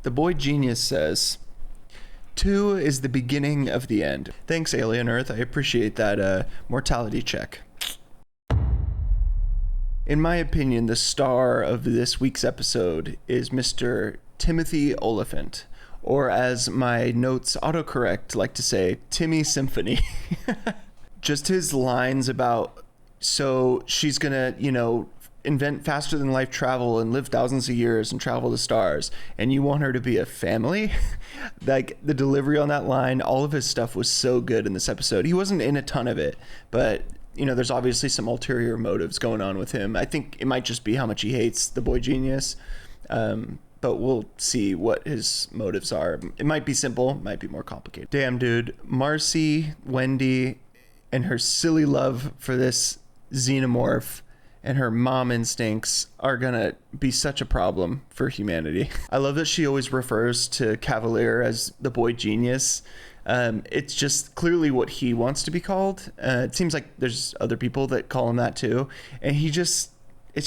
The boy genius says, 2 is the beginning of the end. Thanks, Alien Earth. I appreciate that mortality check. In my opinion, the star of this week's episode is Mr. Timothy Olyphant, or as my notes autocorrect like to say, Timmy Symphony. Just his lines about, so she's gonna, invent faster than light travel and live thousands of years and travel the stars, and you want her to be a family? Like, the delivery on that line, all of his stuff was so good in this episode. He wasn't in a ton of it, but there's obviously some ulterior motives going on with him. I think it might just be how much he hates the boy genius, but we'll see what his motives are. It might be simple, might be more complicated. Damn, dude. Marcy, Wendy, and her silly love for this xenomorph and her mom instincts are gonna be such a problem for humanity. I love that she always refers to Cavalier as the boy genius. It's just clearly what he wants to be called. It seems like there's other people that call him that too. And it's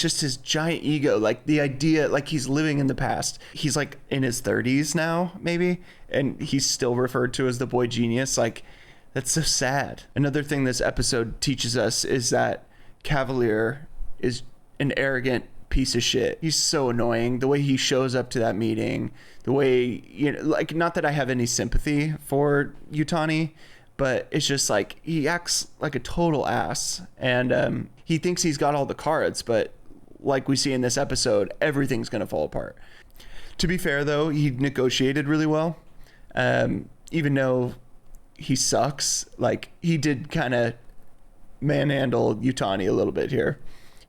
just his giant ego. Like, the idea, like, he's living in the past. He's like in his 30s now, maybe, and he's still referred to as the boy genius. Like, that's so sad. Another thing this episode teaches us is that Cavalier is an arrogant piece of shit. He's so annoying. The way he shows up to that meeting, the way, like, not that I have any sympathy for Yutani, but it's just like, he acts like a total ass, and he thinks he's got all the cards, but like we see in this episode, everything's gonna fall apart. To be fair though, he negotiated really well, even though he sucks. Like, he did kind of manhandle Yutani a little bit here.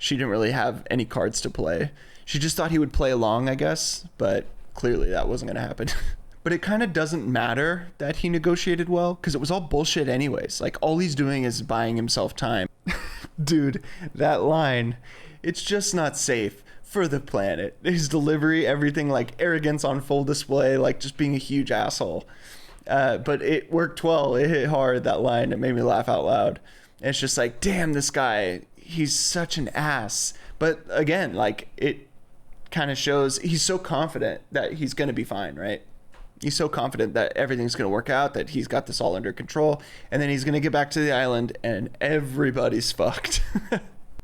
She didn't really have any cards to play. She just thought he would play along, I guess, but clearly that wasn't going to happen. But it kind of doesn't matter that he negotiated well, because it was all bullshit anyways. Like, all he's doing is buying himself time. Dude, that line, it's just not safe for the planet. His delivery, everything, like, arrogance on full display, like, just being a huge asshole. But it worked well. It hit hard, that line. It made me laugh out loud. And it's just like, damn, this guy, he's such an ass. But again, like, it kind of shows he's so confident that he's going to be fine, right? He's so confident that everything's going to work out, that he's got this all under control, and then he's going to get back to the island and everybody's fucked.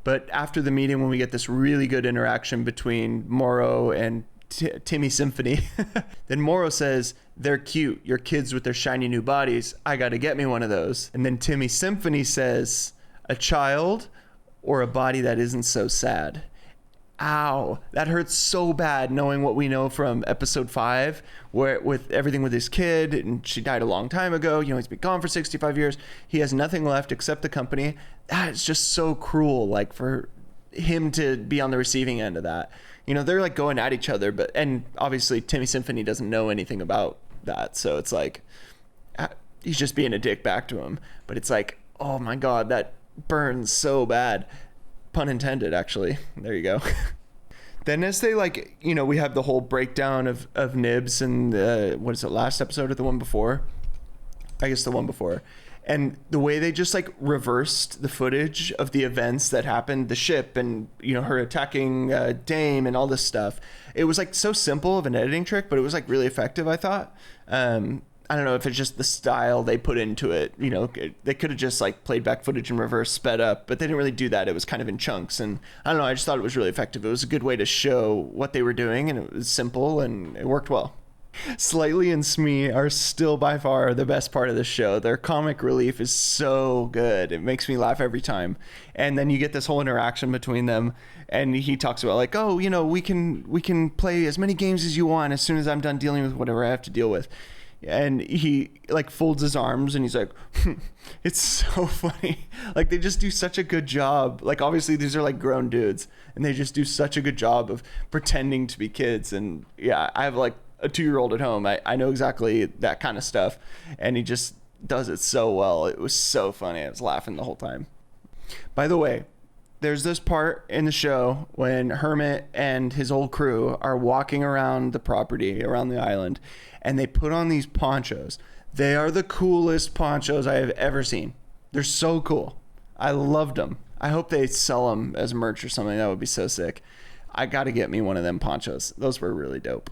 But after the meeting, when we get this really good interaction between Morrow and Timmy Symphony, then Morrow says, "They're cute, your kids with their shiny new bodies. I got to get me one of those." And then Timmy Symphony says, "A child or a body that isn't so sad." Ow, that hurts so bad, knowing what we know from episode 5, where with everything with his kid, and she died a long time ago, he's been gone for 65 years. He has nothing left except the company. That is just so cruel, like, for him to be on the receiving end of that. They're like going at each other, and obviously Timmy Symphony doesn't know anything about that, so it's like, he's just being a dick back to him. But it's like, oh my god, that burns so bad. Pun intended, actually. There you go. Then as they, like, we have the whole breakdown of Nibs and what is it, last episode or the one before? I guess the one before. And the way they just, like, reversed the footage of the events that happened, the ship and, her attacking Dame and all this stuff. It was, like, so simple of an editing trick, but it was, like, really effective, I thought. I don't know if it's just the style they put into it. They could have just, like, played back footage in reverse, sped up, but they didn't really do that. It was kind of in chunks. And I don't know, I just thought it was really effective. It was a good way to show what they were doing, and it was simple and it worked well. Slightly and Smee are still by far the best part of the show. Their comic relief is so good. It makes me laugh every time. And then you get this whole interaction between them, and he talks about, like, oh, we can play as many games as you want as soon as I'm done dealing with whatever I have to deal with. And he, like, folds his arms and he's like, it's so funny. Like, they just do such a good job. Like, obviously these are, like, grown dudes, and they just do such a good job of pretending to be kids. And yeah, I have, like, a 2-year-old at home. I know exactly that kind of stuff, and he just does it so well. It was so funny. I was laughing the whole time. By the way, there's this part in the show when Hermit and his old crew are walking around the property, around the island, and they put on these ponchos. They are the coolest ponchos I have ever seen. They're so cool. I loved them. I hope they sell them as merch or something. That would be so sick. I got to get me one of them ponchos. Those were really dope.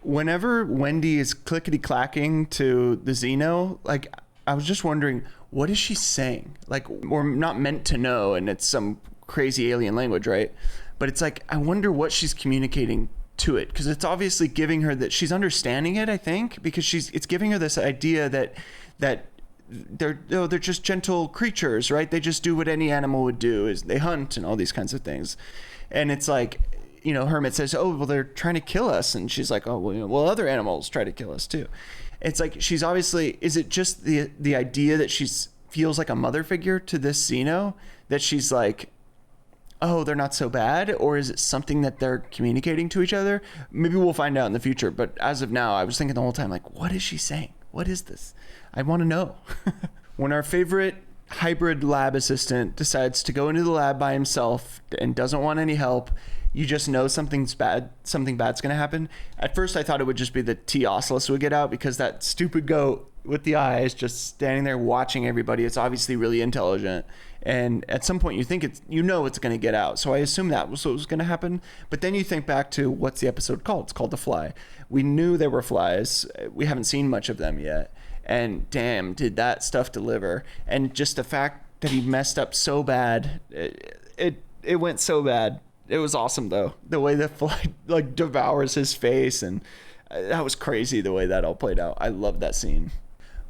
Whenever Wendy is clickety clacking to the Xeno, like I was just wondering, what is she saying? Like, we're not meant to know, and it's some crazy alien language, right? But it's like, I wonder what she's communicating to it, because it's obviously giving her that she's understanding it, I think, because it's giving her this idea that they're just gentle creatures, right? They just do what any animal would do, is they hunt and all these kinds of things. And it's like, you know, Hermit says, oh, well, they're trying to kill us. And she's like, oh, well, you know, well, other animals try to kill us too. It's like, she's obviously, is it just the idea that she's feels like a mother figure to this Xeno, that she's like, oh, they're not so bad? Or is it something that they're communicating to each other? Maybe we'll find out in the future. But as of now, I was thinking the whole time, like, what is she saying? What is this? I want to know. When our favorite hybrid lab assistant decides to go into the lab by himself and doesn't want any help, you just know something bad's going to happen. At first, I thought it would just be that T. Ocelus would get out, because that stupid goat with the eyes just standing there watching everybody. It's obviously really intelligent. And at some point you think it's going to get out. So I assume that was what was going to happen. But then you think back to, what's the episode called? It's called The Fly. We knew there were flies. We haven't seen much of them yet. And damn, did that stuff deliver. And just the fact that he messed up so bad, it went so bad. It was awesome though. The way the fly like devours his face, and that was crazy the way that all played out. I love that scene.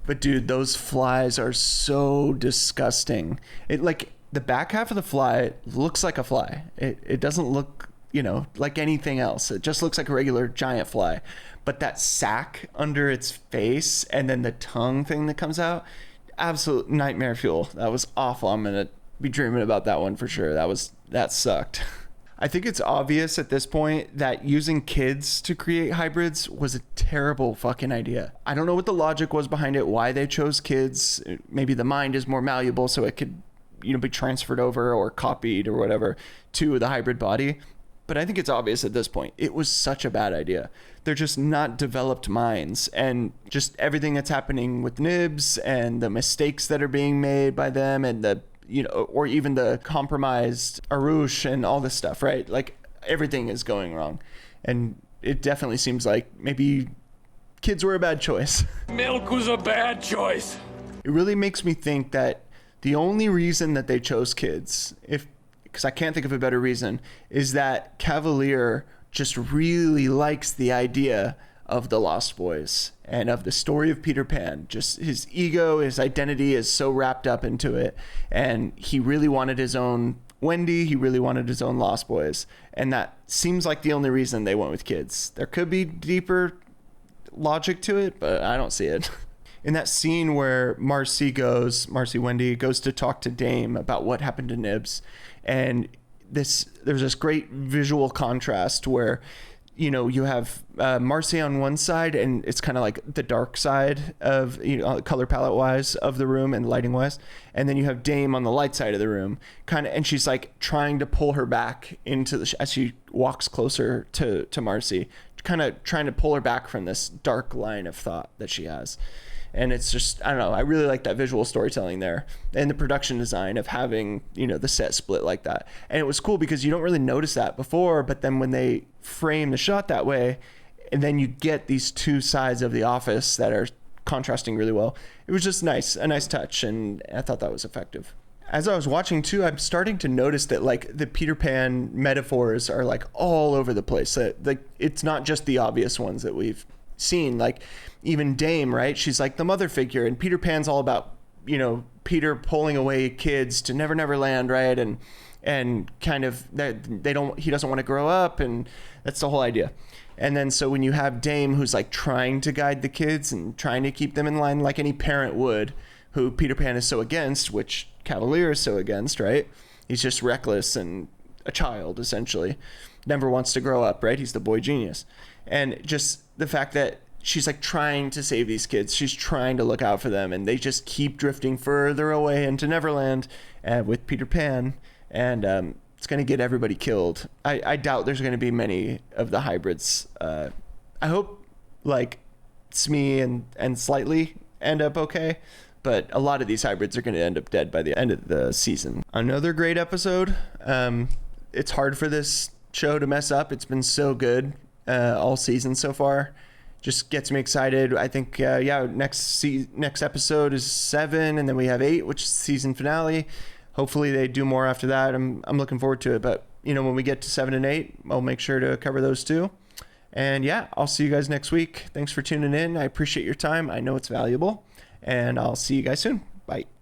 But dude, those flies are so disgusting. It, like, the back half of the fly looks like a fly. It doesn't look, you know, like anything else. It just looks like a regular giant fly. But that sack under its face and then the tongue thing that comes out, absolute nightmare fuel. That was awful. I'm going to be dreaming about that one for sure. That sucked. I think it's obvious at this point that using kids to create hybrids was a terrible fucking idea. I don't know what the logic was behind it, why they chose kids. Maybe the mind is more malleable, so it could, you know, be transferred over or copied or whatever to the hybrid body. But I think it's obvious at this point, it was such a bad idea. They're just not developed minds, and just everything that's happening with Nibs and the mistakes that are being made by them, and the, you know, or even the compromised Arush and all this stuff, right? Like, everything is going wrong. And it definitely seems like maybe kids were a bad choice. Milk was a bad choice. It really makes me think that the only reason that they chose kids, because I can't think of a better reason, is that Cavalier just really likes the idea of the Lost Boys and of the story of Peter Pan. Just his ego, his identity is so wrapped up into it. And he really wanted his own Wendy. He really wanted his own Lost Boys. And that seems like the only reason they went with kids. There could be deeper logic to it, but I don't see it. In that scene where Marcy Wendy goes to talk to Dame about what happened to Nibs, and there's this great visual contrast where, you know, you have Marcy on one side, and it's kind of like the dark side of, you know, color palette wise of the room and lighting wise, and then you have Dame on the light side of the room, kind of, and she's like trying to pull her back into as she walks closer to Marcy, kind of trying to pull her back from this dark line of thought that she has. And it's just, I don't know, I really like that visual storytelling there and the production design of having, you know, the set split like that. And it was cool because you don't really notice that before, but then when they frame the shot that way, and then you get these two sides of the office that are contrasting really well, it was just nice, a nice touch, and I thought that was effective. As I was watching too, I'm starting to notice that like the Peter Pan metaphors are like all over the place. Like, it's not just the obvious ones that we've seen. Like, even Dame, right? She's like the mother figure, and Peter Pan's all about, you know, Peter pulling away kids to Never Never Land, right? And kind of that he doesn't want to grow up, and that's the whole idea. And then so when you have Dame, who's like trying to guide the kids and trying to keep them in line like any parent would, who Peter Pan is so against, which Cavalier is so against, right? He's just reckless and a child, essentially. Never wants to grow up, right? He's the boy genius. And just the fact that she's like trying to save these kids. She's trying to look out for them, and they just keep drifting further away into Neverland with Peter Pan, and it's going to get everybody killed. I doubt there's going to be many of the hybrids. I hope like Smee and Slightly end up okay, but a lot of these hybrids are going to end up dead by the end of the season. Another great episode. It's hard for this show to mess up. It's been so good. all season so far. Just gets me excited. I think, next episode is 7, and then we have 8, which is the season finale. Hopefully they do more after that. I'm looking forward to it. But, when we get to 7 and 8, I'll make sure to cover those too. And yeah, I'll see you guys next week. Thanks for tuning in. I appreciate your time. I know it's valuable. And I'll see you guys soon. Bye.